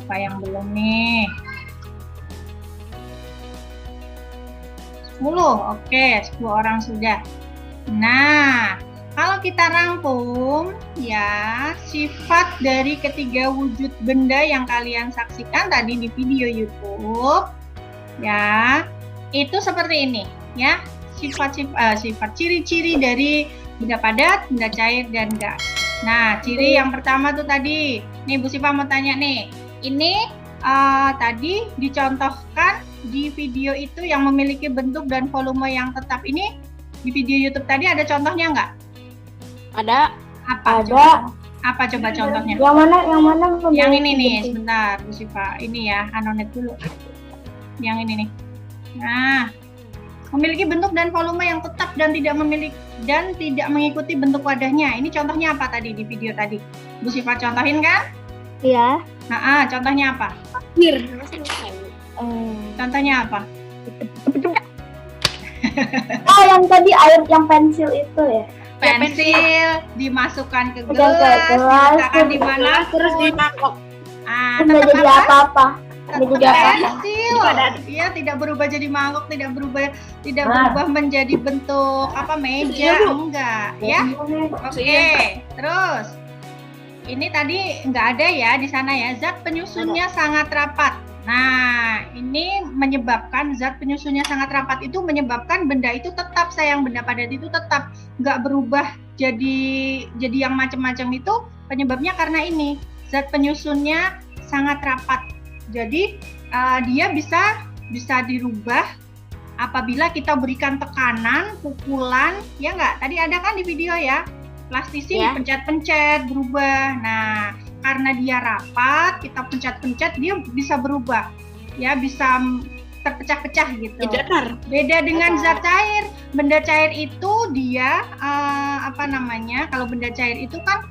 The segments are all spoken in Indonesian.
Siapa yang belum nih? 10, oke, 10 orang sudah. Nah, kalau kita rangkum ya, sifat dari ketiga wujud benda yang kalian saksikan tadi di video YouTube ya, itu seperti ini ya. Sifat ciri-ciri dari benda padat, benda cair, dan gas. Nah, ciri yang pertama tuh tadi, nih Bu Siva mau tanya nih, ini tadi dicontohkan di video itu yang memiliki bentuk dan volume yang tetap ini, di video YouTube tadi ada contohnya nggak? Ada. Apa? Ada. Coba? Apa coba contohnya? Yang mana? Yang ini nih, sebentar Bu Siva, ini ya, anonet dulu. Yang ini nih. Nah, memiliki bentuk dan volume yang tetap dan tidak mengikuti bentuk wadahnya. Ini contohnya apa tadi di video tadi? Bu Siva contohin kan? Iya. Nah, contohnya apa? Air. Contohnya apa? Oh, yang tadi air yang pensil itu ya? Pensil dimasukkan ke Udah ke gelas, gelas, diletakkan di mana? Terus di mangkok. Nggak Tetap jadi apa-apa. Nggak jadi apa-apa. Pensil. Iya, tidak berubah jadi mangkok, tidak berubah menjadi bentuk apa meja, enggak, ya. Oke, terus ini tadi nggak ada ya di sana ya. Zat penyusunnya sangat rapat. Nah, ini menyebabkan zat penyusunnya sangat rapat itu menyebabkan benda itu tetap, benda padat itu tetap nggak berubah jadi yang macam-macam itu penyebabnya karena ini zat penyusunnya sangat rapat. Jadi dia bisa dirubah apabila kita berikan tekanan, pukulan, ya nggak? Tadi ada kan di video ya, plastisi Ya. pencet-pencet berubah. Nah, karena dia rapat, kita pencet-pencet dia bisa berubah, ya bisa terpecah-pecah gitu. Datar. Beda dengan zat cair. Benda cair itu dia kalau benda cair itu kan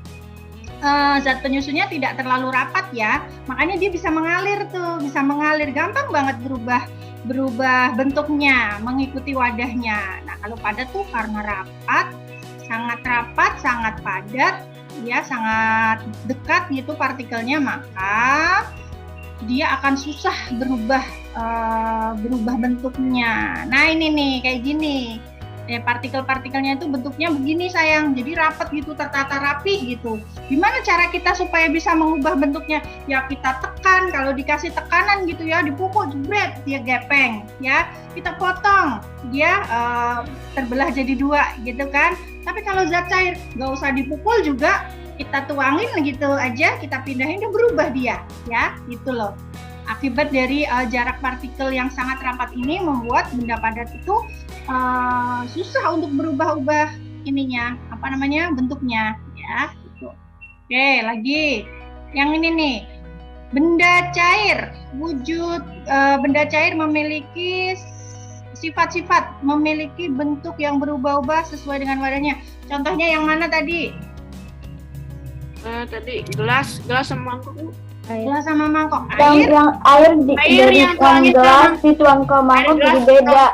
zat penyusunnya tidak terlalu rapat ya, makanya dia bisa mengalir gampang banget berubah bentuknya mengikuti wadahnya. Nah, kalau padat tuh karena sangat rapat, sangat padat, ya sangat dekat gitu partikelnya, maka dia akan susah berubah bentuknya. Nah, ini nih kayak gini. Partikel-partikelnya itu bentuknya begini sayang, jadi rapat gitu, tertata rapi gitu. Gimana cara kita supaya bisa mengubah bentuknya? Ya kita tekan, kalau dikasih tekanan gitu ya, dipukul, jebret, dia gepeng, ya kita potong, dia terbelah jadi dua gitu kan. Tapi kalau zat cair, nggak usah dipukul juga, kita tuangin gitu aja, kita pindahin, dia berubah dia, ya gitu loh. Akibat dari jarak partikel yang sangat rapat ini membuat benda padat itu susah untuk berubah-ubah bentuknya, ya. Gitu. Oke, lagi yang ini nih, benda cair. Benda cair memiliki sifat-sifat, memiliki bentuk yang berubah-ubah sesuai dengan wadahnya. Contohnya yang mana tadi? Tadi gelas sama mangkok. Gelas sama mangkok. Yang air dari gelas dituang ke mangkok jadi beda.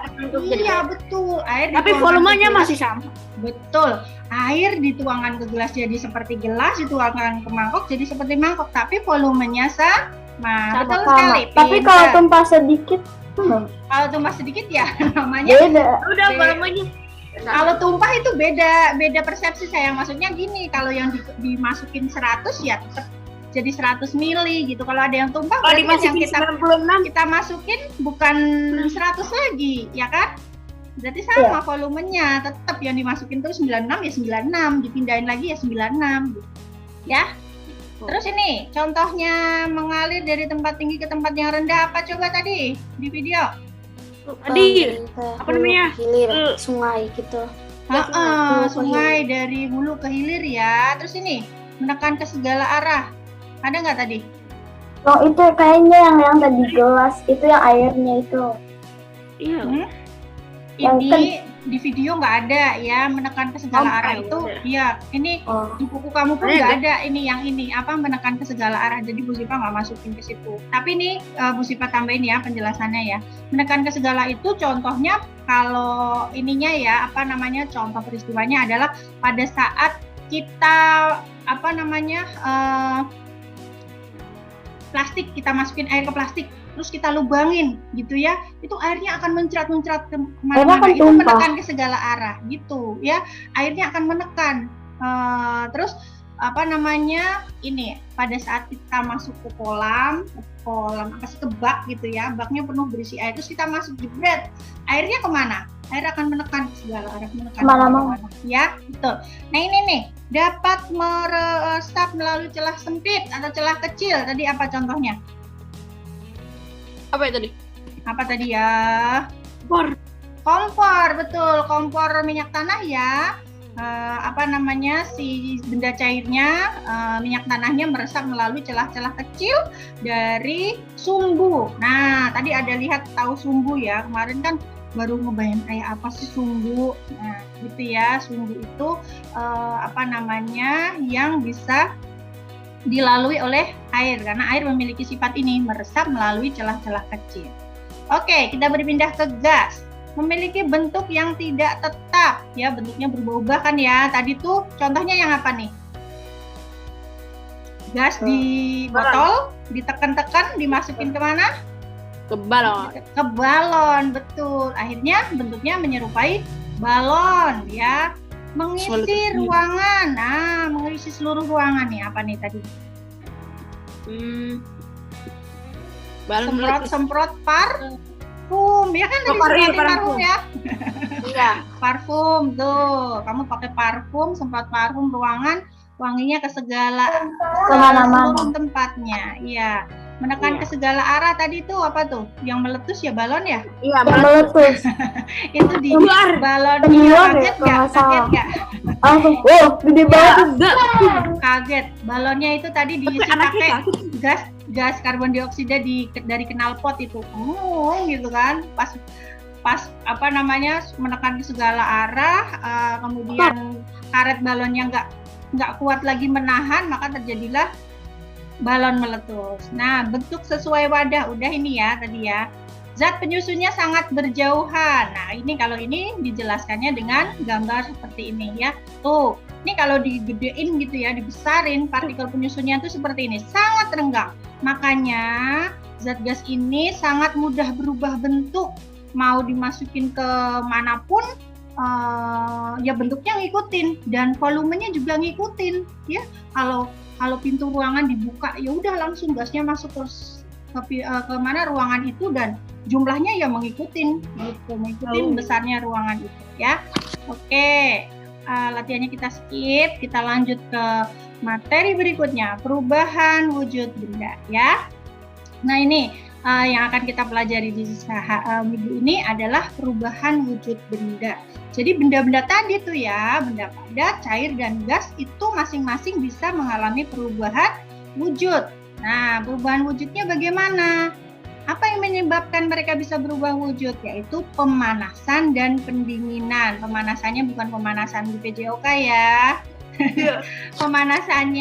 Iya betul. Tapi volumenya masih sama. Betul. Air dituangkan ke gelas jadi seperti gelas, dituangkan ke mangkok jadi seperti mangkok. Tapi volumenya sama. Betul sekali. Tapi kalau tumpah sedikit, kalau tumpah sedikit ya namanya beda. Udah volumenya. Kalau tumpah itu beda persepsi sayang. Maksudnya gini, kalau yang dimasukin 100 ya tetap jadi 100 mili gitu. Kalau ada yang tumpah, kalau dimasukin yang kita masukin bukan 100 lagi, ya kan? Berarti sama volumenya, tetap yang dimasukin terus 96 ya 96, dipindahin lagi ya 96 gitu. Ya. Terus ini contohnya mengalir dari tempat tinggi ke tempat yang rendah, apa coba tadi di video? Tadi apa namanya? Hilir, sungai gitu. Sungai dari hulu ke hilir ya. Terus ini menekan ke segala arah. Ada nggak tadi? Oh, itu kayaknya yang tadi gelas itu yang airnya itu. Iya. Ini di video nggak ada ya, menekan ke segala arah itu. Iya, ini di buku kamu pun nggak ada ini yang ini menekan ke segala arah. Jadi Bu Siva nggak masukin ke situ. Tapi ini Bu Siva tambahin ya penjelasannya ya. Menekan ke segala itu contohnya kalau ininya ya contoh peristiwanya adalah pada saat kita plastik, kita masukin air ke plastik, terus kita lubangin gitu ya, itu airnya akan mencrat-mencrat kemana-mana, itu menekan ke segala arah gitu ya, airnya akan menekan. Terus apa namanya, ini pada saat kita masuk ke kolam apa sih, ke bak gitu ya, baknya penuh berisi air, terus kita masuk jebret, airnya kemana? Air akan menekan ke segala arah, menekan kemana-mana ya, betul. Nah ini nih, dapat meresap melalui celah sempit atau celah kecil, tadi apa contohnya? Apa itu tadi? Apa tadi ya? Kompor, betul, kompor minyak tanah ya. Apa namanya, si benda cairnya, minyak tanahnya meresap melalui celah-celah kecil dari sumbu. Nah, tadi ada lihat tahu sumbu ya, kemarin kan baru ngebayang kayak apa sih sumbu. Nah, gitu ya, sumbu itu apa namanya, yang bisa dilalui oleh air, karena air memiliki sifat ini, meresap melalui celah-celah kecil. Oke, kita berpindah ke gas. Memiliki bentuk yang tidak tetap ya, bentuknya berubah-ubah kan ya. Tadi tuh contohnya yang apa nih? Gas di botol, ditekan-tekan, dimasukin kemana? Ke balon. Ke balon, betul. Akhirnya bentuknya menyerupai balon ya. Mengisi ruangan. Nah, mengisi seluruh ruangan nih. Apa nih tadi? Semprot parfum ya kan, tadi parfum ya. Iya, parfum tuh. Kamu pakai parfum, semprot parfum ruangan, wanginya ke segala seluruh tempatnya. Iya. Menekan ke segala arah tadi tuh apa tuh? Yang meletus ya balon ya? Iya, meletus. Itu di balon. Kaget nggak? Gede banget. Kaget. Balonnya itu tadi diisi pakai gas karbon dioksida dari knalpot itu. Gitu kan? Pas apa namanya, menekan ke segala arah, kemudian karet balonnya nggak kuat lagi menahan, maka terjadilah balon meletus. Nah, bentuk sesuai wadah udah ini ya tadi ya. Zat penyusunnya sangat berjauhan. Nah, ini kalau ini dijelaskannya dengan gambar seperti ini ya. Tuh, ini kalau digedein gitu ya, dibesarin, partikel penyusunnya tuh seperti ini, sangat renggang. Makanya zat gas ini sangat mudah berubah bentuk. Mau dimasukin ke manapun, ya bentuknya ngikutin dan volumenya juga ngikutin ya. Kalau pintu ruangan dibuka, ya udah langsung gasnya masuk ke mana ruangan itu, dan jumlahnya ya mengikutin besarnya ruangan itu ya. Oke, latihannya kita skip, kita lanjut ke materi berikutnya, perubahan wujud benda ya. Nah ini yang akan kita pelajari di minggu ini adalah perubahan wujud benda. Jadi benda-benda tadi tuh ya, benda padat, cair, dan gas itu masing-masing bisa mengalami perubahan wujud. Nah, perubahan wujudnya bagaimana? Apa yang menyebabkan mereka bisa berubah wujud? Yaitu pemanasan dan pendinginan. Pemanasannya bukan pemanasan di PJOK ya. Pemanasan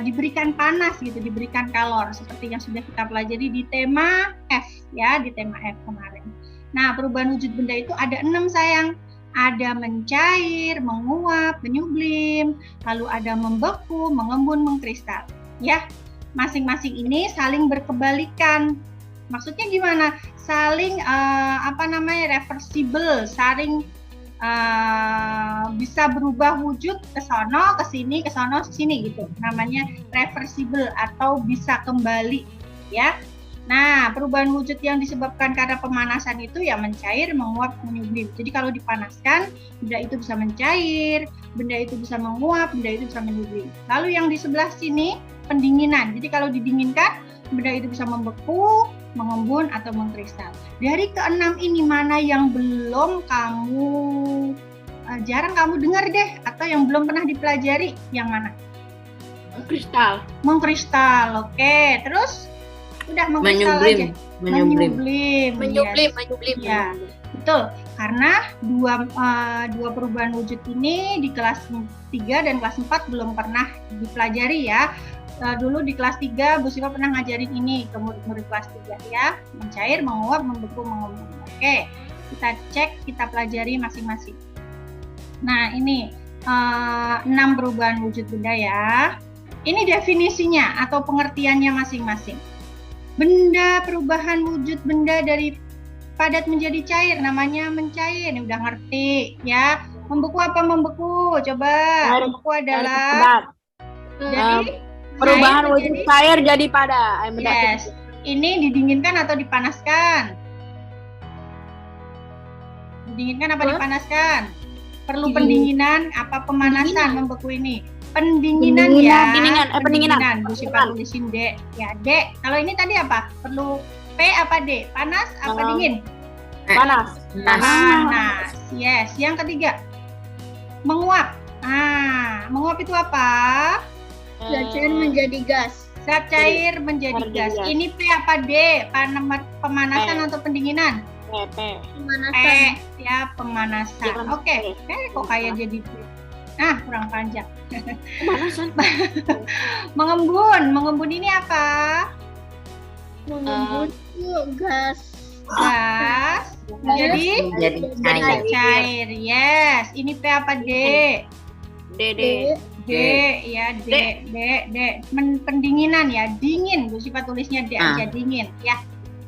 diberikan panas gitu, diberikan kalor seperti yang sudah kita pelajari di tema F ya, di tema F kemarin. Nah, perubahan wujud benda itu ada 6 sayang. Ada mencair, menguap, menyublim, lalu ada membeku, mengembun, mengkristal. Ya, masing-masing ini saling berkebalikan. Maksudnya gimana? Saling reversible, saling bisa berubah wujud ke sono, ke sini, ke sono, sini gitu. Namanya reversible atau bisa kembali ya. Nah, perubahan wujud yang disebabkan karena pemanasan itu ya mencair, menguap, menyublim. Jadi kalau dipanaskan, benda itu bisa mencair, benda itu bisa menguap, benda itu bisa menyublim. Lalu yang di sebelah sini pendinginan. Jadi kalau didinginkan, benda itu bisa membeku, mengembun, atau mengkristal. Dari keenam ini mana yang belum jarang kamu dengar deh, atau yang belum pernah dipelajari? Yang mana? Mengkristal. Oke, terus udah mengkristal aja. Menyublim. Ya, betul. Karena dua perubahan wujud ini di kelas 3 dan kelas 4 belum pernah dipelajari ya. Dulu di kelas 3 Bu Siva pernah ngajarin ini ke murid-murid kelas 3 ya. Mencair, menguap, membeku, mengembun. Oke, kita cek, kita pelajari masing-masing. Nah, ini 6 perubahan wujud benda ya. Ini definisinya atau pengertiannya masing-masing. Benda, perubahan wujud benda dari padat menjadi cair, namanya mencair. Ini udah ngerti ya. Membeku apa membeku? Coba. Membeku adalah jadi perubahan wujud cair jadi padat. Yes. Ini didinginkan atau dipanaskan? Didinginkan apa dipanaskan? Perlu pendinginan apa pemanasan membeku ini? Pendinginan ya. Pendinginan. Bu Syifa tulisin D. Ya, D. Kalau ini tadi apa? Perlu P apa D? Panas apa dingin? Panas. Panas. Yes. Yang ketiga. Menguap. Menguap itu apa? Zat cair menjadi gas. Zat cair menjadi gas. Ini P apa D? Pemanasan atau pendinginan? Pemanasan. Ya, pemanasan. Oke. Kok kayak jadi kurang panjang. Pemanasan. Mengembun ini apa? Mengembun gas. Gas menjadi cair. Yes. Ini P apa D? D. Ya, D. Pendinginan ya, dingin. Bu Syifa tulisnya D aja, dingin ya.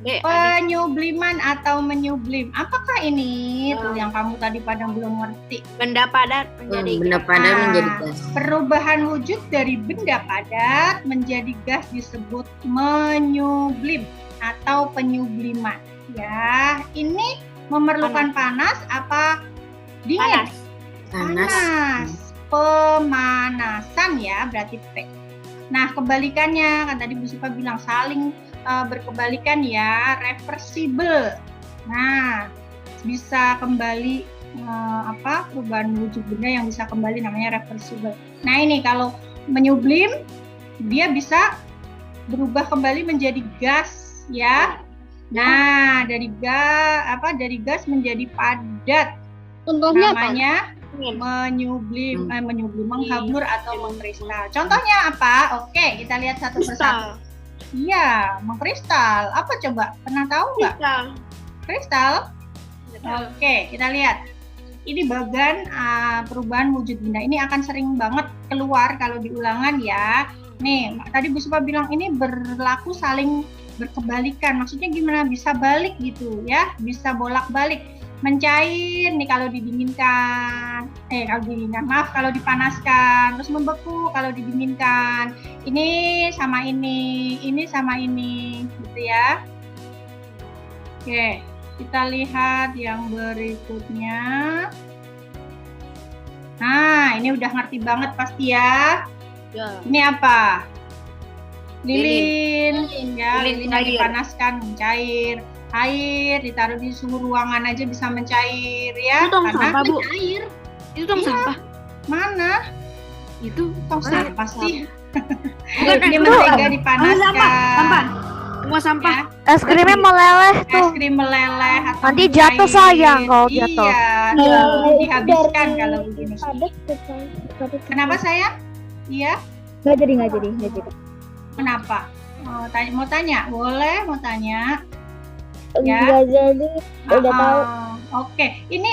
Penyubliman atau menyublim. Apakah ini? Tuh yang kamu tadi pada belum ngerti. Benda padat menjadi gas. Perubahan wujud dari benda padat menjadi gas disebut menyublim atau penyubliman. Ya, ini memerlukan panas apa dingin? Panas. Pemanasan ya, berarti P. Nah, kebalikannya kan tadi Bu Syifa bilang saling berkebalikan ya, reversible. Nah, bisa kembali perubahan wujud benda yang bisa kembali namanya reversible. Nah, ini kalau menyublim dia bisa berubah kembali menjadi gas ya. Nah, dari gas menjadi padat. Contohnya namanya menyublim, menghabur atau mengkristal. Contohnya apa? Oke, kita lihat satu persatu. Iya, mengkristal. Apa coba? Pernah tahu nggak? Kristal. Oke, kita lihat. Ini bagan perubahan wujud benda. Ini akan sering banget keluar kalau di ulangan ya. Nih, tadi Bu Syifa bilang ini berlaku saling berkebalikan. Maksudnya gimana? Bisa balik gitu ya, bisa bolak-balik. Mencair nih kalau didinginkan, kalau dipanaskan, terus membeku kalau didinginkan. Ini sama ini gitu ya. Oke, kita lihat yang berikutnya. Nah, ini udah ngerti banget pasti ya. Ini apa? Lilin ya, lilin yang dipanaskan mencair. Air ditaruh di suhu ruangan aja bisa mencair ya. Itu tong karena sampah, Bu. mencair. Itu tong sampah. Mana? Itu Tong sampah sih. Bukan, Ini mentega dipanaskan. Semua sampah. Es krimnya meleleh Es tuh. krim meleleh atau Nanti mencair. jatuh sayang kalau jatuh. Iya, dihabiskan kalau begini. Kenapa sayang? Iya. Nggak jadi. Kenapa? Mau tanya? Boleh mau tanya? Ya. Nggak jadi. Udah tahu. Oke. Ini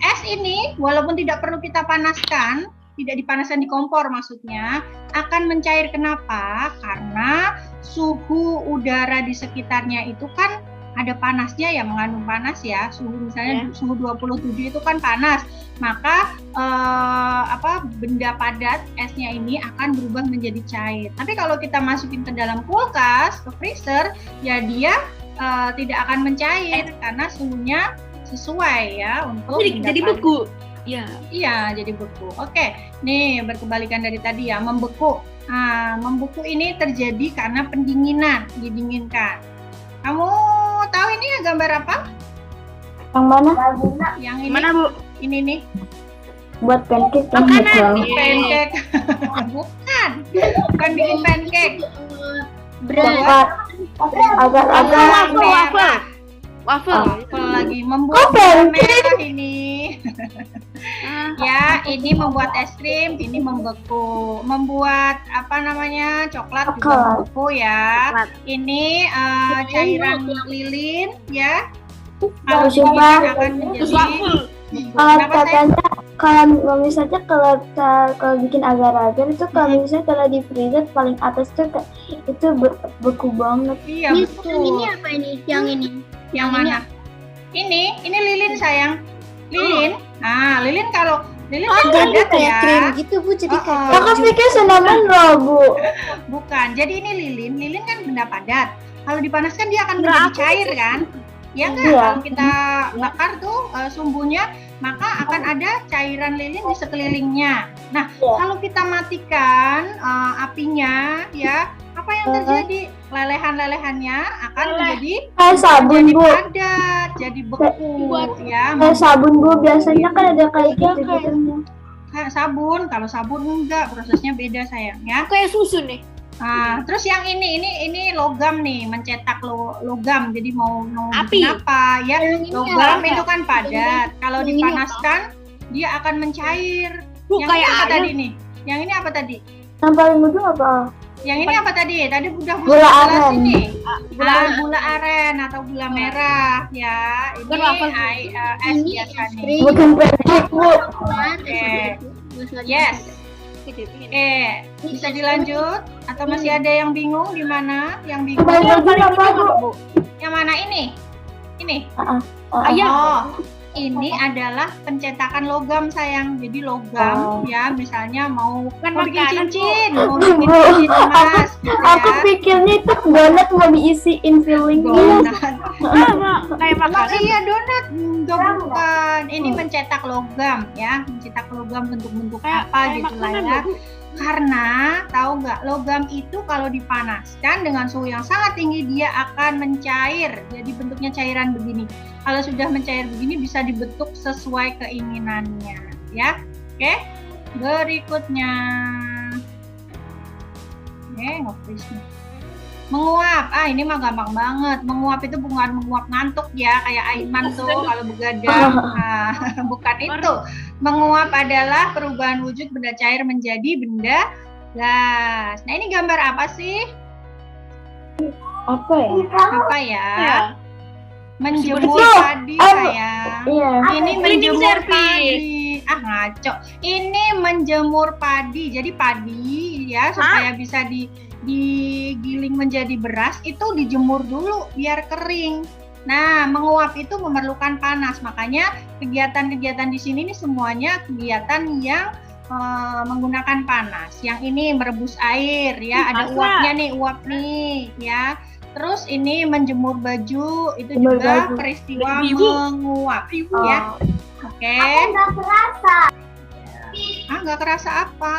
es ini walaupun tidak perlu kita panaskan, tidak dipanaskan di kompor maksudnya, akan mencair. Kenapa? Karena suhu udara di sekitarnya itu kan ada panasnya ya, mengandung panas ya. Suhu misalnya suhu 27 itu kan panas. Maka benda padat esnya ini akan berubah menjadi cair. Tapi kalau kita masukin ke dalam kulkas, ke freezer, ya dia tidak akan mencair karena suhunya sesuai ya untuk jadi beku. Iya, jadi beku. Oke, nih berkebalikan dari tadi ya, membeku. Membeku ini terjadi karena pendinginan, didinginkan. Kamu tahu ini ya gambar apa? Yang mana? Yang ini. Mana, Bu? Ini nih. Buat pancake kan Pancake. Bukan bikin pancake. Agak-agak Waffle. Lagi membuat gula merah ini. Ya, ini membuat es krim, ini membeku. Membuat coklat juga membeku ya. Ini cairan lilin ya. Kalau dingin akan menjadi katanya kalau misalnya kalau bikin agar-agar itu kalau misalnya kalau di freezer paling atas tuh itu beku banget. Iya, Ini betul. apa ini? Yang ini. Yang mana? Ini lilin sayang. Lilin. Nah, lilin kalau lilin kan Jadi padat kayak ya. krim gitu Bu, jadi Oh, kayak oh. Aku pikir cinnamon roll, Bu. Bukan. Jadi ini lilin. Lilin kan benda padat. Kalau dipanaskan dia akan Nggak, menjadi aku cair kan? Ya enggak? Iya. Kalau kita bakar tuh sumbunya, maka akan ada cairan lilin di sekelilingnya. Nah, Iya. kalau kita matikan apinya, ya apa yang terjadi? Lelehan-lelehannya akan menjadi Kayak sabun, jadi Bu. padat, jadi beku, ya. Kayak sabun, Bu. Biasanya kan ada kayak gitu-gitu. Kayak sabun. Kalau sabun enggak, prosesnya beda sayang ya. Kayak susu nih. Nah, terus yang ini logam nih, mencetak logam. Jadi mau Api. bikin apa ya? Yang ini Logam apa? itu kan padat. Kalau yang ini dipanaskan dia akan mencair. Bu, Yang ini kayak apa air. tadi nih? Yang ini apa tadi? Yang paling ujung apa? Yang ini apa tadi? Tadi udah Gula aren. ini. Gula Gula aren atau gula merah ya. Ini Bukan waffle. es Ini biasa es nih. krim. Bukan pancake, Bu. Oke. Yes. Bisa dilanjut atau masih ada yang bingung di mana? Yang bingung? Yang paling ujung apa, Bu? Yang mana ini? Ini. Ayam. Oh, ini adalah pencetakan logam sayang. Jadi logam ya, misalnya mau bikin makanan, cincin, Bu. mau bikin Bu, cincin emas, gitu Aku ya. pikirnya itu donat mau diisiin fillingnya. Donat. Kayak Emang makanan. iya donat? Enggak, bukan. Ini mencetak logam ya, mencetak logam bentuk-bentuk apa gitu lah makanan, ya. Bu. Karena tahu nggak, logam itu kalau dipanaskan dengan suhu yang sangat tinggi dia akan mencair. Jadi bentuknya cairan begini. Kalau sudah mencair begini bisa dibentuk sesuai keinginannya, ya. Oke. Berikutnya. Ngopis nih. Menguap. Ini mah gampang banget. Menguap itu bukan menguap ngantuk ya, kayak Aiman tuh kalau begadang. Nah, bukan itu. Menguap adalah perubahan wujud benda cair menjadi benda gas. Nah, ini gambar apa sih? Apa ya? Apa ya? Ya. Menjemur Bersih. padi sayang. Iya. Ini Cleaning menjemur service. padi. Ngaco. Ini menjemur padi. Jadi padi ya supaya bisa digiling menjadi beras itu dijemur dulu biar kering. Nah, menguap itu memerlukan panas. Makanya kegiatan-kegiatan di sini nih semuanya kegiatan yang menggunakan panas. Yang ini merebus air ya, ada Masa? uapnya nih, uap nih ya. Terus ini menjemur baju itu Jemur juga baju. peristiwa Ibu. menguap ya. Oke. Nggak kerasa apa?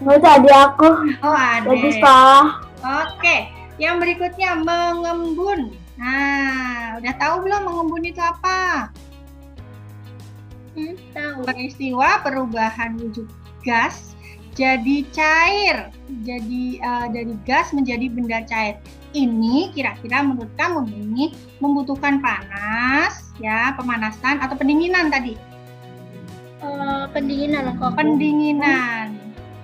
Oh, tadi aku Oh, ada. lagi sekolah. Oke. Yang berikutnya mengembun. Nah, udah tahu belum mengembun itu apa? Tahu. Peristiwa perubahan wujud gas jadi cair. Jadi dari gas menjadi benda cair. Ini kira-kira menurut kamu ini membutuhkan panas, ya, pemanasan atau pendinginan tadi? Pendinginan kok. Pendinginan.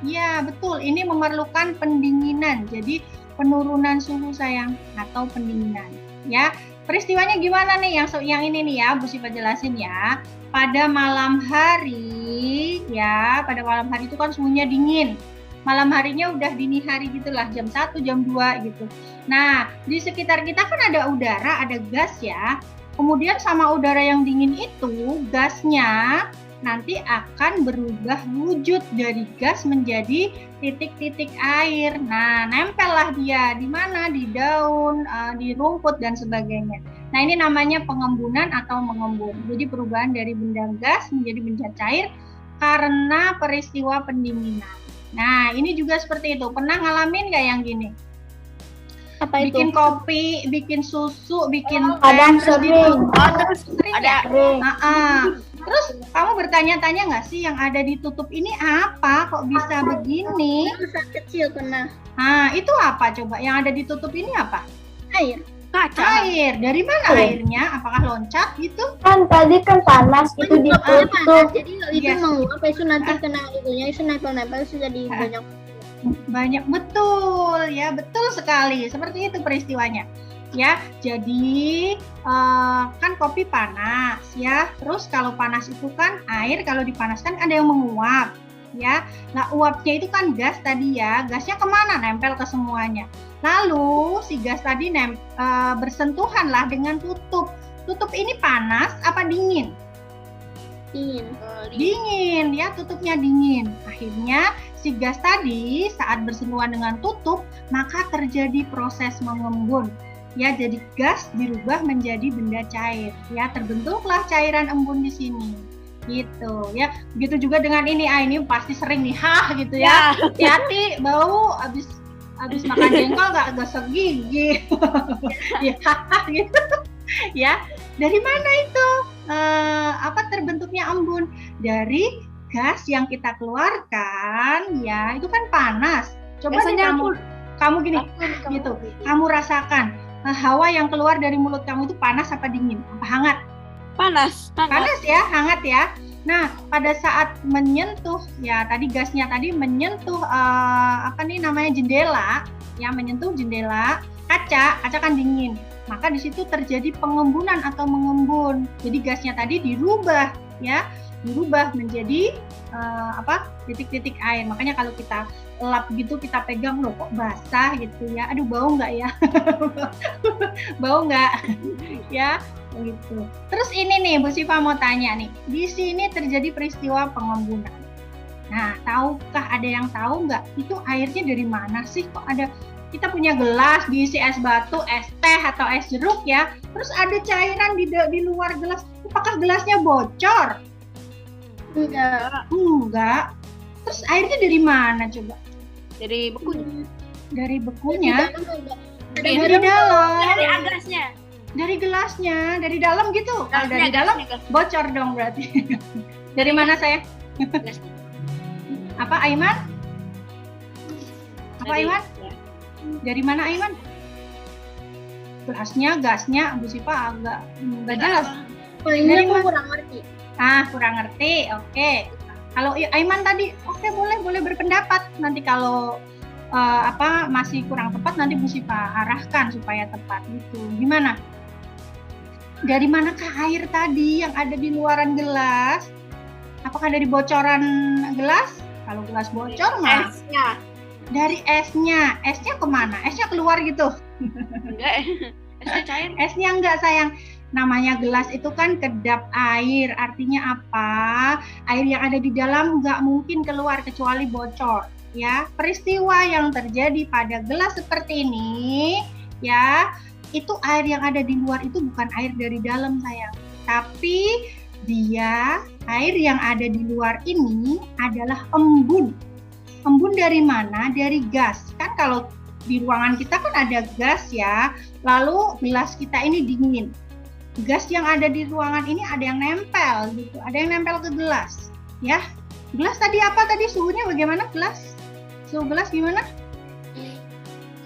Ya, betul. Ini memerlukan pendinginan. Jadi penurunan suhu sayang atau pendinginan. Ya, peristiwanya gimana nih yang ini nih ya, Bu Siva jelasin ya. Pada malam hari, ya, pada malam hari itu kan suhunya dingin. Malam harinya udah dini hari gitulah, jam 1, jam 2 gitu. Nah, di sekitar kita kan ada udara, ada gas ya. Kemudian sama udara yang dingin itu, gasnya nanti akan berubah wujud dari gas menjadi titik-titik air. Nah, nempellah dia di mana? Di daun, di rumput dan sebagainya. Nah, ini namanya pengembunan atau mengembun. Jadi perubahan dari benda gas menjadi benda cair karena peristiwa pendinginan. Nah, ini juga seperti itu. Pernah ngalamin nggak yang gini? Apa itu? Bikin kopi, bikin susu, bikin teh, Kadang terus sering. sering Ada. ya? Sering. Terus kamu bertanya-tanya nggak sih yang ada ditutup ini apa? Kok bisa begini? Masa kecil pernah. Nah, itu apa coba? Yang ada ditutup ini apa? Air. Kaca. Air. Dari mana airnya? Apakah loncat gitu? Kan tadi kan panas itu Panas, ditutup. jadi itu Yes. menguap itu nanti kena itunya itu nempel-nempel sudah di banyak. Banyak, betul ya, betul sekali. Seperti itu peristiwanya. ya. Jadi kan kopi panas ya. Terus kalau panas itu kan air, kalau dipanaskan ada yang menguap ya. Nah, uapnya itu kan gas tadi ya. Gasnya kemana? Nempel ke semuanya. Lalu si gas tadi bersentuhan lah dengan tutup. Tutup ini panas apa dingin? Dingin. Dingin ya, tutupnya dingin. Akhirnya si gas tadi saat bersentuhan dengan tutup, maka terjadi proses mengembun. Ya, jadi gas dirubah menjadi benda cair. Ya, terbentuklah cairan embun di sini. Gitu ya. Begitu juga dengan ini. Ini pasti sering nih, gitu ya. Hati-hati bau habis makan jengkol nggak gosok gigi. Ya, gitu. Ya, dari mana itu? Terbentuknya embun? Dari gas yang kita keluarkan, ya, itu kan panas. Coba deh kamu gini, gitu. Kamu rasakan hawa yang keluar dari mulut kamu itu panas apa dingin? Apa hangat? Panas. Panas ya, hangat ya. Nah, pada saat menyentuh, ya tadi gasnya tadi menyentuh jendela, ya menyentuh jendela, kaca kan dingin. Maka di situ terjadi pengembunan atau mengembun. Jadi gasnya tadi dirubah menjadi titik-titik air. Makanya kalau kita lap gitu, kita pegang, loh kok basah gitu ya. Aduh, bau nggak ya? Bau nggak? Ya, begitu. Terus ini nih, Bu Siva mau tanya nih. Di sini terjadi peristiwa pengembunan. Nah, tahukah, ada yang tahu nggak? Itu airnya dari mana sih? Kok ada, kita punya gelas diisi es batu, es teh atau es jeruk ya. Terus ada cairan di luar gelas. Apakah gelasnya bocor? Enggak. Terus airnya dari mana coba? Dari bekunya. Dari bekunya? Dari dalam. Dari agasnya. Dari gelasnya, dari dalam gitu. Kalau dari dalam bocor dong berarti. Dari mana saya? Apa Aiman? Aiman? Ya. Dari mana Aiman? Gelasnya, gasnya, Bu Siva agak nggak jelas. Ini aku kurang ngerti. Kurang ngerti. Oke. Kalau Aiman tadi, oke, boleh berpendapat. Nanti kalau masih kurang tepat, nanti Bu Siva arahkan supaya tepat gitu. Gimana? Dari manakah air tadi yang ada di luaran gelas? Apakah dari bocoran gelas? Kalau gelas bocor mah Esnya. dari esnya. Esnya kemana? Esnya keluar gitu? Enggak, esnya cair. Esnya enggak, sayang. Namanya gelas itu kan kedap air. Artinya apa? Air yang ada di dalam enggak mungkin keluar kecuali bocor. Ya, peristiwa yang terjadi pada gelas seperti ini, ya, itu air yang ada di luar itu bukan air dari dalam, sayang. Tapi dia, air yang ada di luar ini adalah embun. Embun dari mana? Dari gas. Kan kalau di ruangan kita kan ada gas ya, lalu gelas kita ini dingin. Gas yang ada di ruangan ini ada yang nempel gitu, ada yang nempel ke gelas. Ya, gelas tadi apa tadi suhunya bagaimana gelas? Suhu gelas gimana?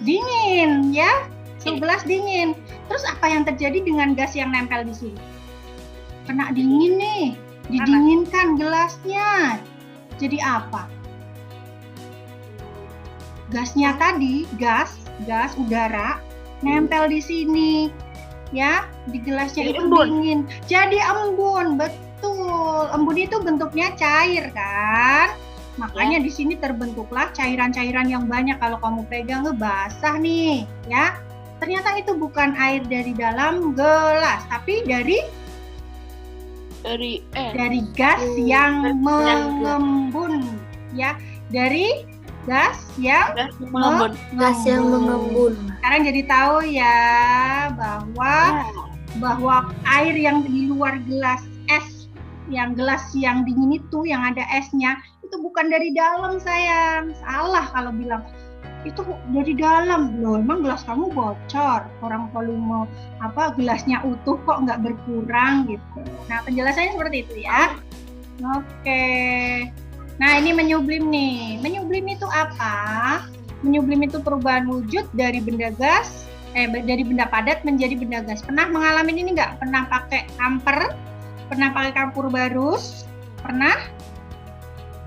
Dingin ya, suhu gelas dingin. Terus apa yang terjadi dengan gas yang nempel di sini? Kena dingin nih, didinginkan gelasnya. Jadi apa? Gasnya tadi, gas udara nempel di sini, ya, di gelasnya itu dingin. Jadi embun, betul. Embun itu bentuknya cair kan? Makanya di sini terbentuklah cairan-cairan yang banyak. Kalau kamu pegang basah nih, ya. Ternyata itu bukan air dari dalam gelas, tapi dari gas yang mengembun, ya. Dari gas yang mengembun. Sekarang jadi tahu ya bahwa air yang di luar gelas es, yang gelas yang dingin itu yang ada esnya, itu bukan dari dalam, sayang. Salah kalau bilang itu dari dalam. Loh, emang gelas kamu bocor, orang volume gelasnya utuh kok nggak berkurang gitu. Nah, penjelasannya seperti itu ya. Oke. Nah, ini menyublim nih. Menyublim itu apa? Menyublim itu perubahan wujud dari benda gas, dari benda padat menjadi benda gas. Pernah mengalami ini nggak? Pernah pakai kamper? Pernah pakai kampur barus? Pernah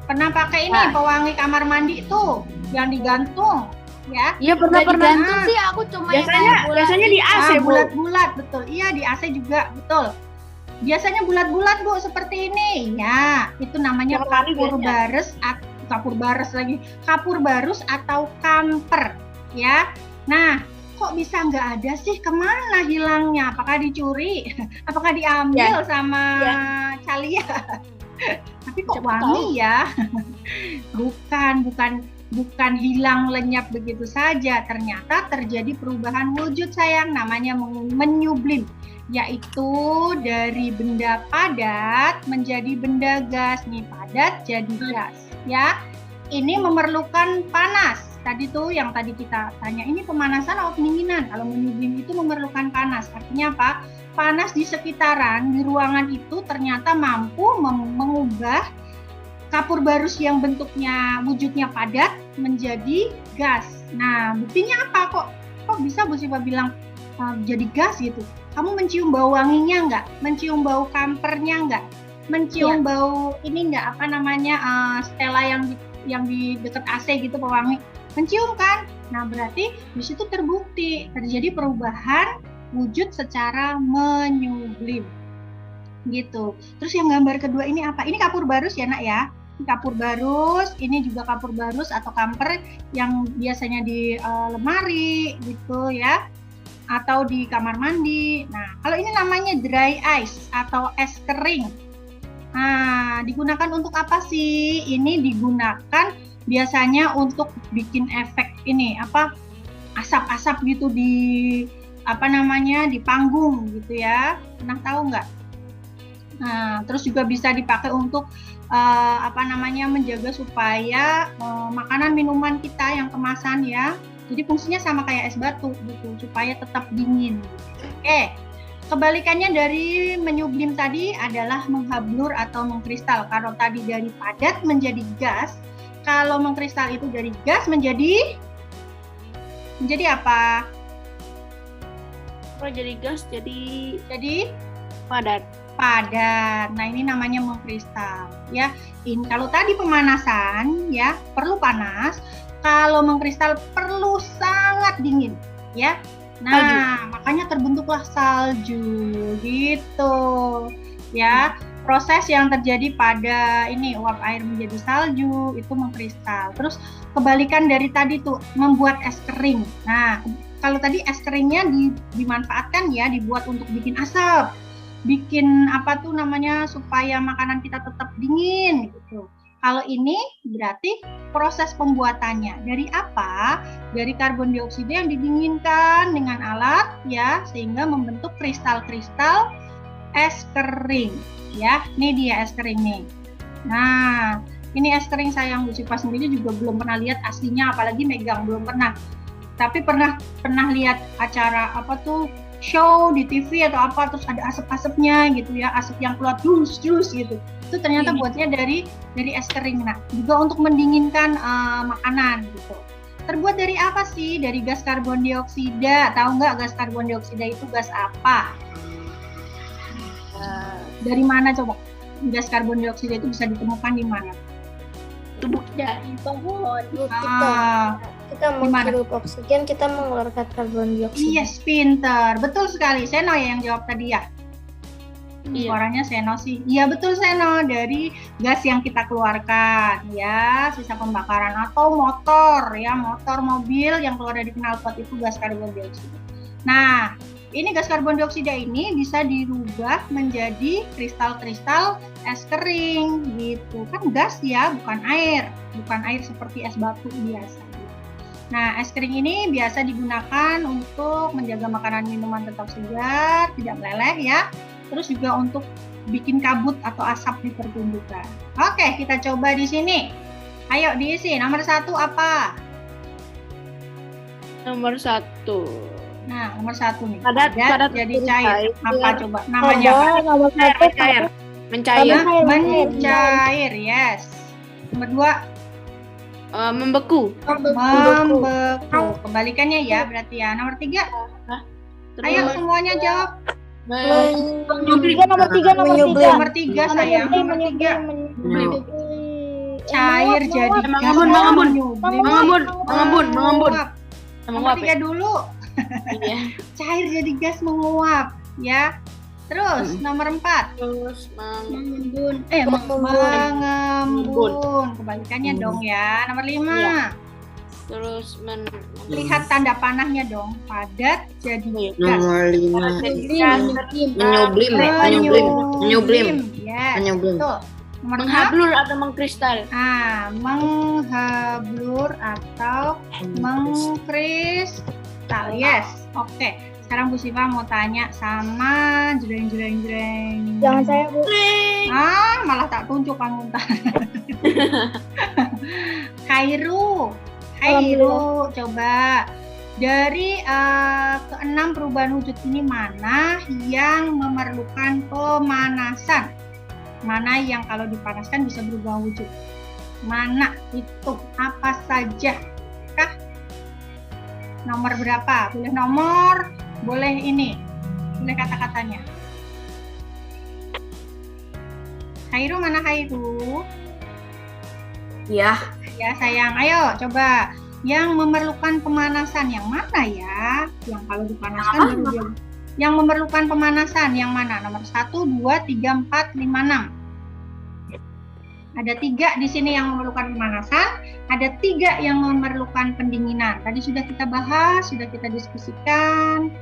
pakai ini pewangi kamar mandi itu yang digantung. ya. Iya Pernah pernah. digantung sih aku cuma yang Biasanya kayak bola biasanya di AC, Bu. Bulat-bulat, betul. Iya, di AC juga, betul. Biasanya bulat-bulat, Bu, seperti ini. Ya, itu namanya Yang tadi kapur barus atau kamper, ya. Nah, kok bisa nggak ada sih? Kemana hilangnya? Apakah dicuri? Apakah diambil sama Calia? Tapi kok wangi ya? Bukan hilang lenyap begitu saja. Ternyata terjadi perubahan wujud sayang, namanya menyublim, yaitu dari benda padat menjadi benda gas. Nih, padat jadi gas, ya. Ini memerlukan panas. Tadi tuh yang tadi kita tanya, ini pemanasan atau pendinginan? Kalau menyublim itu memerlukan panas. Artinya apa? Panas di sekitaran, di ruangan itu ternyata mampu mengubah kapur barus yang bentuknya wujudnya padat menjadi gas. Nah, buktinya apa? Kok bisa Bu Siva bilang jadi gas gitu? Kamu mencium bau wanginya nggak? Mencium bau kampernya nggak? Mencium bau ini nggak, apa namanya, stella yang di dekat AC gitu, pewangi? Mencium kan? Nah, berarti di situ terbukti terjadi perubahan wujud secara menyublim. Gitu. Terus yang gambar kedua ini apa? Ini kapur barus ya, Nak ya? Kapur barus, ini juga kapur barus atau kamper yang biasanya di lemari gitu ya, atau di kamar mandi. Nah, kalau ini namanya dry ice atau es kering. Nah, digunakan untuk apa sih? Ini digunakan biasanya untuk bikin efek ini apa, asap-asap gitu di di panggung gitu ya. Pernah tahu nggak? Nah, terus juga bisa dipakai untuk menjaga supaya makanan minuman kita yang kemasan ya. Jadi fungsinya sama kayak es batu gitu, supaya tetap dingin. Oke. Kebalikannya dari menyublim tadi adalah menghablur atau mengkristal. Kalau tadi dari padat menjadi gas, kalau mengkristal itu dari gas menjadi apa? Kalau jadi gas jadi padat. Nah, ini namanya mengkristal ya. Kalau tadi pemanasan ya perlu panas, kalau mengkristal perlu sangat dingin ya. Nah, makanya terbentuklah salju gitu ya. Proses yang terjadi pada ini uap air menjadi salju itu mengkristal. Terus kebalikan dari tadi tuh membuat es kering. Nah, kalau tadi es keringnya dimanfaatkan ya, dibuat untuk bikin asap, bikin supaya makanan kita tetap dingin gitu. Kalau ini berarti proses pembuatannya dari apa? Dari karbon dioksida yang didinginkan dengan alat ya, sehingga membentuk kristal-kristal es kering. Ya, ini dia es kering nih. Nah, ini es kering sayang Bu Siva sendiri juga belum pernah lihat aslinya, apalagi megang, belum pernah. Tapi pernah lihat acara show di TV atau apa, terus ada asap-asapnya gitu ya, asap yang keluar jus gitu. Itu ternyata buatnya dari es kering. Nah, juga untuk mendinginkan makanan gitu. Terbuat dari apa sih? Dari gas karbon dioksida. Tahu nggak gas karbon dioksida itu gas apa? Dari mana coba? Gas karbon dioksida itu bisa ditemukan di mana? tubuh Dari pohon. Kita menghirup oksigen, kita mengeluarkan karbon dioksida. Yes, pinter. Betul sekali. Seno ya yang jawab tadi ya? Iya. Suaranya Seno sih. Iya betul Seno, dari gas yang kita keluarkan ya, sisa pembakaran atau motor mobil yang keluar dari knalpot itu gas karbon dioksida. Nah, ini gas karbon dioksida ini bisa dirubah menjadi kristal-kristal es kering gitu. Kan gas ya, bukan air seperti es batu biasa. Nah, es kering ini biasa digunakan untuk menjaga makanan minuman tetap segar, tidak meleleh ya. Terus juga untuk bikin kabut atau asap di pertunjukan. Oke, kita coba di sini. Ayo diisi. Nomor 1 apa? nomor 1. Nah, nomor 1 nih. Padat jadi cair. Apa coba? Namanya apa? Nomor satu Mencair. Mencair, yes. Nomor 2 Membeku. Kebalikannya ya berarti ya. Nomor 3. Ayo semuanya jawab. Nomor 3 Nomor 3 sayang. Nomor 3. Cair jadi gas. Mengembun. Nomor Menguap 3 ya? dulu. Iya. Cair jadi gas menguap, ya. Terus nomor 4. Terus Mengembun. Mengembun. Kebalikannya dong ya. Nomor 5. Iya. terus Lihat tanda panahnya dong. Padat jadi gas. Nomor 5. Menyublim. Menyublim. Yes. Menyublim. Betul. Nomor 6. menghablur atau mengkristal. Menghablur atau mengkristal. Yes. Oke. Sekarang Bu Siva mau tanya sama jreng. Jangan saya, Bu. Malah tak tunjuk kamu ntar. Khairu, coba dari keenam perubahan wujud ini mana yang memerlukan pemanasan? Mana yang kalau dipanaskan bisa berubah wujud? Mana itu? Apa saja? Kah? Nomor berapa? Boleh nomor, boleh ini, boleh kata-katanya. Khairu, mana Khairu? Ya. Ya sayang, ayo coba. Yang memerlukan pemanasan yang mana ya? Yang kalau dipanaskan baru dia. Yang memerlukan pemanasan yang mana? Nomor 1, 2, 3, 4, 5, 6. Ada 3 di sini yang memerlukan pemanasan, ada 3 yang memerlukan pendinginan. Tadi sudah kita bahas, sudah kita diskusikan.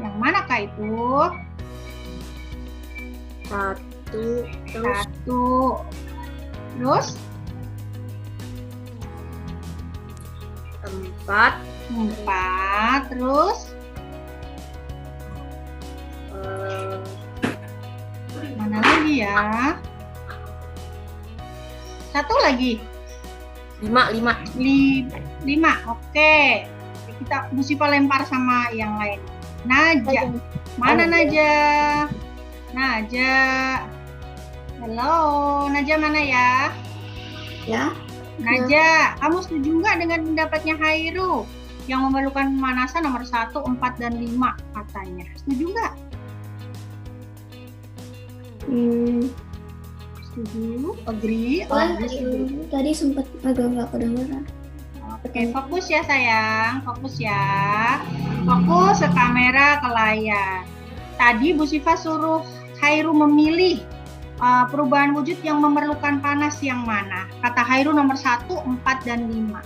Yang manakah itu? 1. Terus 1. Terus 4. 4. Terus mana lagi ya? 1 lagi. 5. 5. Oke. Kita Bu Siva lempar sama yang lain. Naja. Mana Naja? Naja. Halo, Naja mana ya? Ya. Naja, kamu setuju nggak dengan pendapatnya Khairu? Yang memerlukan pemanasan nomor 1, 4, dan 5 katanya. Setuju nggak? Setuju? Agree? Tadi sempat agak nggak kedengeran. Oke, fokus ya sayang, fokus ya. Fokus ke kamera, ke layar. Tadi Bu Siva suruh Khairu memilih perubahan wujud yang memerlukan panas yang mana. Kata Khairu nomor 1, 4, dan 5.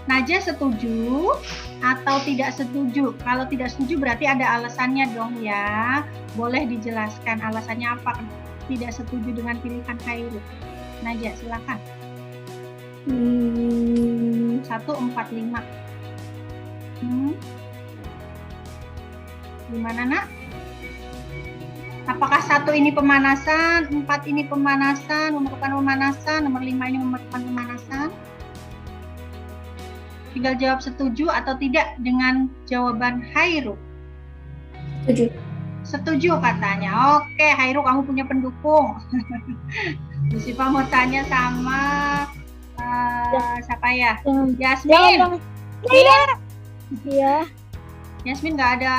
Naja setuju atau tidak setuju? Kalau tidak setuju berarti ada alasannya dong ya. Boleh dijelaskan alasannya apa tidak setuju dengan pilihan Khairu. Naja silakan. 1, 4, 5. Gimana nak? Apakah 1 ini pemanasan, 4 ini pemanasan, memerlukan pemanasan, nomor 5 ini memerlukan pemanasan? Tinggal jawab setuju atau tidak dengan jawaban Khairu. Setuju. Setuju katanya. Oke, Khairu kamu punya pendukung. Bu Siva mau tanya sama siapa ya? Yasmin. Iya. Yasmin nggak ada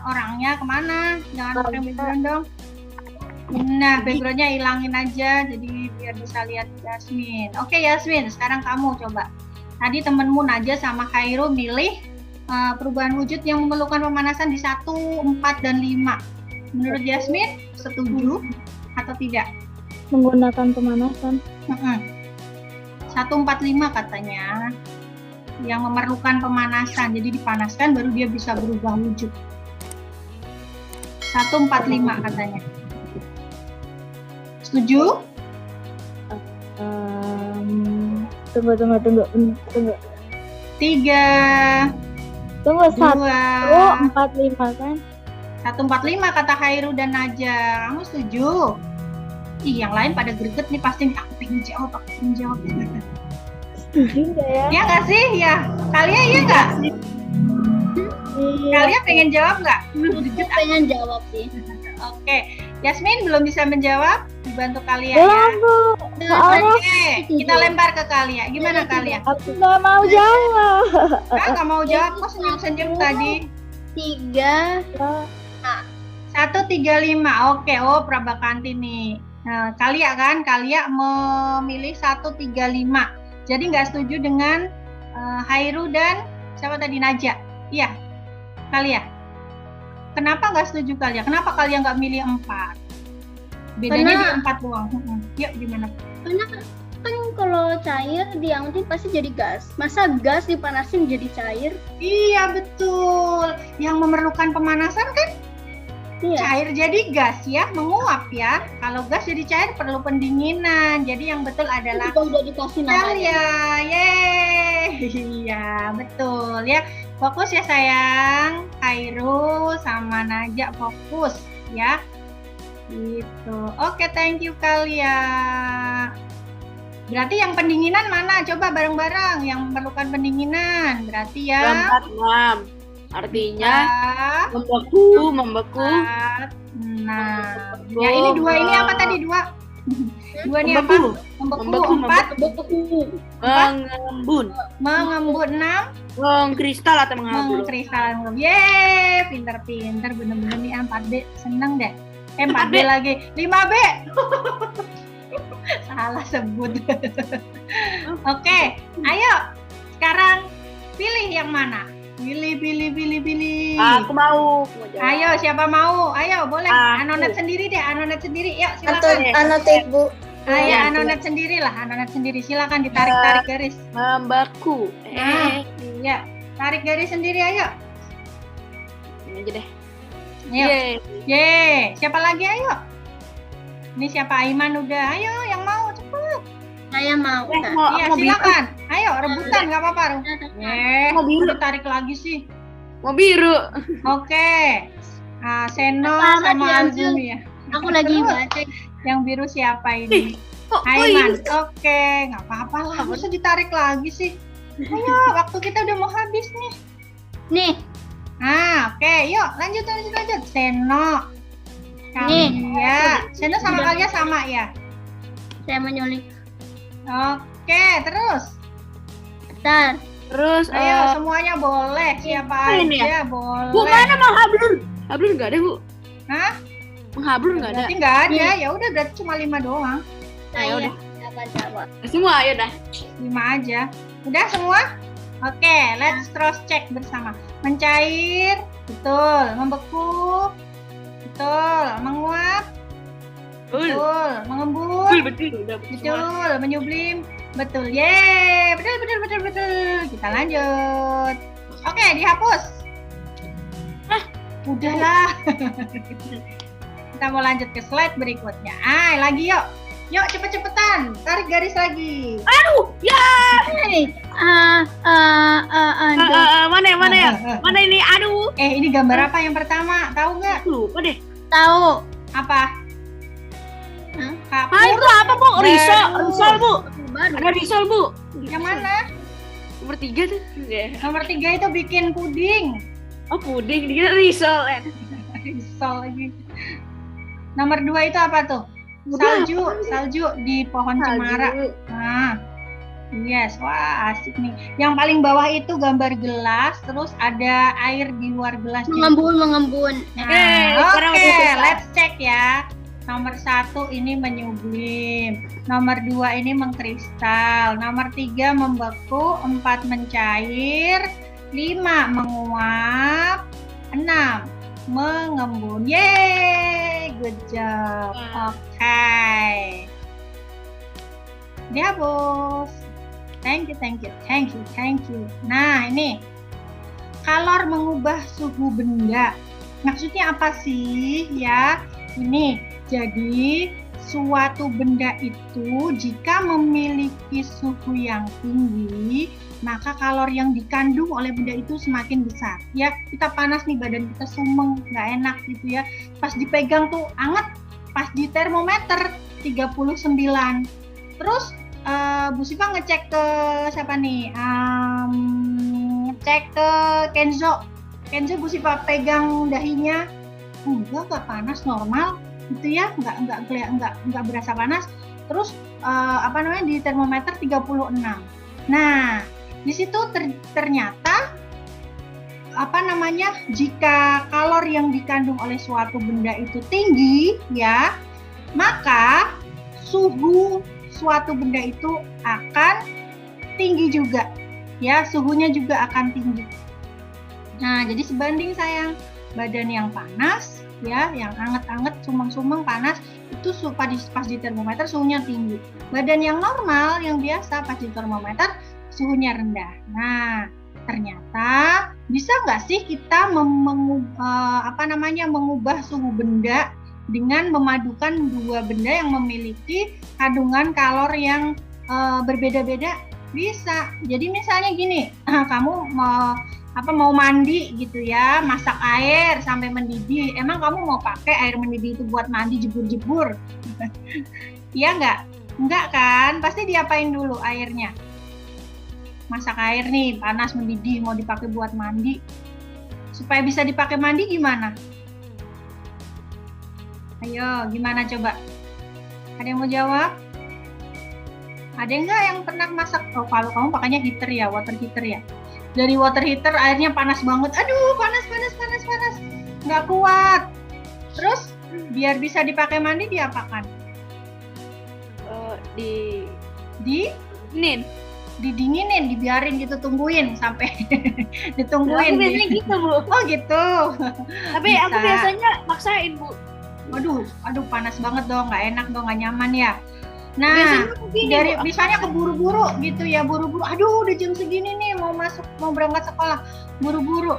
orangnya, kemana? Jangan pakai background dong. Nah, backgroundnya hilangin aja, jadi biar bisa lihat Yasmin. Oke Yasmin, sekarang kamu coba. Tadi temenmu Naja sama Khairu milih perubahan wujud yang memerlukan pemanasan di 1, 4, dan 5. Menurut Yasmin, setuju atau tidak? Menggunakan pemanasan. 1, 4, 5 katanya. Yang memerlukan pemanasan, jadi dipanaskan baru dia bisa berubah wujud. 1, 4, 5 katanya. Setuju? Tunggu. 3, Tunggu 2, 4, 5 kan? 1, 4, 5 kata Khairu dan Naja. Kamu setuju? Ih, yang lain pada greget nih pasti aku pengen jawab. Setuju nggak ya? Ya nggak sih? Ya. Kalian iya nggak? Kalian pengen jawab nggak? Aku pengen jawab sih. Oke. Yasmin belum bisa menjawab? Dibantu kalian Belum, ya. Bu. Soalnya Oke, kita lempar ke kalian. Gimana kalian? aku nggak mau jawab. Nggak mau jawab, kok senyum-senyum tadi? 3. 1, 3, 5. Oke, Prabakanti nih. Nah, Kalia memilih 1, 3, 5. Jadi nggak setuju dengan Khairu dan Siapa tadi? Naja. Iya. Kalia. Kenapa nggak setuju Kalia? Kenapa Kalia nggak milih 4? Bedanya di 4 doang. Yuk, gimana? Karena kan kalau cair diangetin pasti jadi gas. Masa gas dipanasin jadi cair? Iya, betul. Yang memerlukan pemanasan kan Iya. cair jadi gas ya, menguap ya. Kalau gas jadi cair perlu pendinginan. Jadi yang betul adalah Juga udah dikasih namanya. Kalia. Yeay. Iya, betul ya. Fokus ya sayang. Khairul sama Najak fokus ya. Gitu. Oke, thank you Kalia. Berarti yang pendinginan mana? Coba bareng-bareng yang memerlukan pendinginan. Berarti ya 4, 6. Artinya empat, membeku. 4, 6. Ya ini 2 ini apa tadi 2? 2 ini apa? Membeku. 4, Mengembun. mengembun. 6, Mengkristal atau mengembun. mengkristal. Yeay, pinter-pinter bener-bener nih 4B. Seneng deh. 4B lagi. 5B. Salah sebut. Oke, ayo. Sekarang pilih yang mana? Pilih. Aku mau. Ayo, siapa mau? Ayo, boleh. Aku. Anonet sendiri deh, Anonet sendiri. Yuk, silakan. Anotet Bu. Ayo, Iya, Anonet sendiri lah, Anonet sendiri. Silakan ditarik-tarik garis. Membeku. Iya, tarik garis sendiri, ayo. Ini aja deh. Ayo. Yeay. Yeay, siapa lagi? Ayo. Ini siapa? Aiman udah. Ayo, yang mau cepet. Saya mau. Iya, mau biru. silakan. Ayo, rebutan, nggak apa-apa. Mau biru. Udah tarik lagi sih. Mau biru. Oke. Seno Apa, sama yang Azum ya. Aku lagi Terus, baca. yang biru siapa ini? Kok Aiman. ini? Oke, nggak apa-apa lah. Nggak usah ditarik lagi sih. Ayo, waktu kita udah mau habis nih. Nih, Oke, yuk lanjut. Seno. Kalia. Seno sama Udah. Kalia sama ya. saya menyulik. Oke, terus. Bentar. Terus Ayo, semuanya boleh. Siapa ini aja boleh. Bu, mana menghablur? Hablur nggak ada, Bu. Hah? Menghablur nggak ada. Berarti nggak ada. Ya udah, berarti cuma 5 doang. Ayo Saya udah. Jawa. Semua ayo dah. 5 aja. Udah semua? Oke, let's cross check bersama. Mencair, betul. Membeku, betul. Menguap, betul. Mengembun, Betul. Udah semua. betul. Menyublim, betul. Yeay, betul. Kita lanjut. Oke, dihapus. Udahlah. Kita mau lanjut ke slide berikutnya. Lagi yuk. Yuk, cepet-cepetan. Tarik garis lagi. Hey, Mana ya? Mana ini? Aduh. Ini gambar apa yang pertama? Tahu nggak? Lupa deh. tahu. Apa? Hah? Kapur. itu apa, Bu? Risol, Bu. Baru. Ada risol, Bu. Yang mana? Nomor 3 tuh. Nomor 3 itu bikin puding. Oh, puding. Dikira risol. Risol lagi. Nomor 2 itu apa tuh? Salju di pohon cemara. Nah, yes, wah asik nih. Yang paling bawah itu gambar gelas, terus ada air di luar gelas. Mengembun. sekarang Oke, udah selesai. let's check ya. Nomor 1 ini menyublim, nomor 2 ini mengkristal, nomor 3 membeku, 4 mencair, 5 menguap, 6 mengembun. Yeay, good job. Oke. Dihapus. Thank you. Nah, ini kalor mengubah suhu benda. Maksudnya apa sih ya? Ini jadi suatu benda itu jika memiliki suhu yang tinggi, maka kalor yang dikandung oleh benda itu semakin besar. Ya, kita panas nih, badan kita sumeng, nggak enak gitu ya. Pas dipegang tuh anget, pas di termometer 39. Terus Bu Siva ngecek ke siapa nih? Ngecek ke Kenzo. Bu Siva pegang dahinya, enggak panas, normal gitu ya, enggak berasa panas. Terus di termometer 36. Nah, di situ ternyata jika kalor yang dikandung oleh suatu benda itu tinggi ya, maka suhu suatu benda itu akan tinggi juga ya suhunya juga akan tinggi. Nah, jadi sebanding sayang, badan yang panas, ya, yang anget-anget, sumeng-sumeng, panas, itu pas di termometer suhunya tinggi. Badan yang normal, yang biasa, pas di termometer suhunya rendah. Nah, ternyata bisa nggak sih kita mengubah suhu benda dengan memadukan dua benda yang memiliki kandungan kalor yang berbeda-beda? Bisa. Jadi misalnya gini, kamu mau mandi gitu ya, masak air sampai mendidih. Emang kamu mau pakai air mendidih itu buat mandi jebur-jebur? Iya nggak? Nggak kan? Pasti diapain dulu airnya? Masak air nih, panas mendidih, mau dipakai buat mandi. Supaya bisa dipakai mandi gimana? Ayo, gimana coba? Ada yang mau jawab? Ada nggak yang pernah masak? Oh, kalau kamu pakainya heater ya, water heater ya. Dari water heater airnya panas banget. Aduh, panas. Nggak kuat. Terus, biar bisa dipakai mandi, diapakan? Didinginin, dibiarin gitu, tungguin sampai ditungguin. Aku biasanya gitu, Bu. Oh gitu. Tapi Bisa. aku biasanya maksain, Bu. Waduh, panas banget dong, nggak enak dong, nggak nyaman ya. Nah, Biasanya aku gini, dari Bu. misalnya keburu-buru gitu ya, buru-buru. Aduh, udah jam segini nih, mau berangkat sekolah, buru-buru.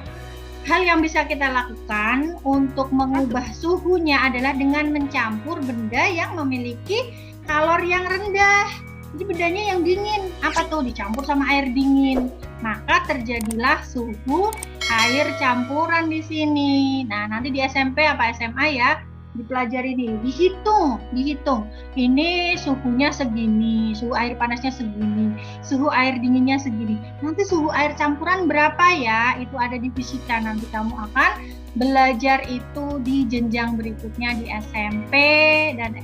Hal yang bisa kita lakukan untuk mengubah suhunya adalah dengan mencampur benda yang memiliki kalor yang rendah. Jadi bendanya yang dingin, apa tuh? Dicampur sama air dingin. Maka terjadilah suhu air campuran di sini. Nah, nanti di SMP apa SMA ya, dipelajari nih, dihitung. Ini suhunya segini, suhu air panasnya segini, suhu air dinginnya segini. Nanti suhu air campuran berapa ya? Itu ada di fisika. Nanti kamu akan belajar itu di jenjang berikutnya di SMP dan